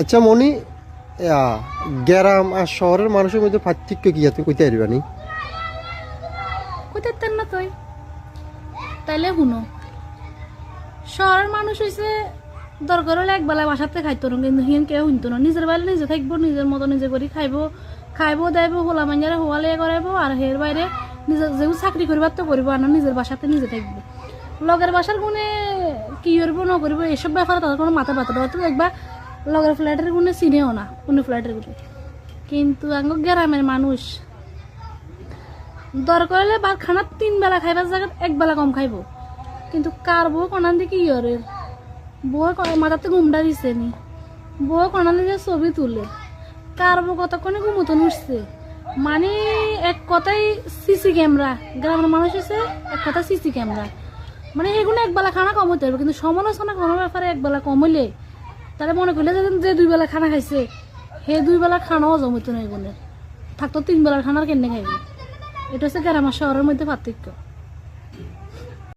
আচ্ছা মনি, গ্রাম আর শহরের মানুষের মধ্যে পার্থক্য কি তুমি কইতে পারবানি? কইতে না তুই তাইলে শুনো, শহরের মানুষ হয়েছে দরকার হলে একবেলা বাসাতে খাইতো না, কিন্তু হিন কেউ শুনতো না। নিজের বেলা নিজে থাকবো, নিজের মতো নিজে করি খাইবো দেবো, হোলা মাঞ্জারে হোয়ালে করাইবো, আর এর বাইরে নিজের যেগুলো চাকরি করবার তো করবো, আর নিজের বাসাতে নিজে থাকবো। লগের বাসার গুণে কি করবো না করবো এসব ব্যাপারে তাদের কোনো মাথা ব্যথা তো দেখবা লগের ফ্ল্যাটের গুণে চিনেও না অন্য ফ্ল্যাটের গুণে। কিন্তু গ্রামের মানুষ দরকার হলে ভাত খানা 3 বেলা খাইবার জায়গা 1 বেলা কম খাইবো। কিন্তু কার বউ কনান দিয়ে কি করে, বউ মাথাতে ঘুমটা দিছে নি, বউ কনান দিয়ে ছবি তুলে, কার বউ কতক্ষণে ঘুমতন উঠছে। মানে এক কথাই সিসি ক্যামেরা, গ্রামের মানুষ হচ্ছে এক কথা সিসি ক্যামেরা। মানে এগুলো 1 বেলা খানা কম হতে হবে, কিন্তু সমালোচনা কোনো ব্যাপারে 1 বেলা কম হইলে তারা মনে করলে যে 2 বেলা খানা খাইছে সেই 2 বেলা খানাও জমিত না, এগুলো থাকতো 3 বেলার খানার কেনে খাইবে। এটা হচ্ছে গ্রাম আর শহরের মধ্যে পার্থক্য।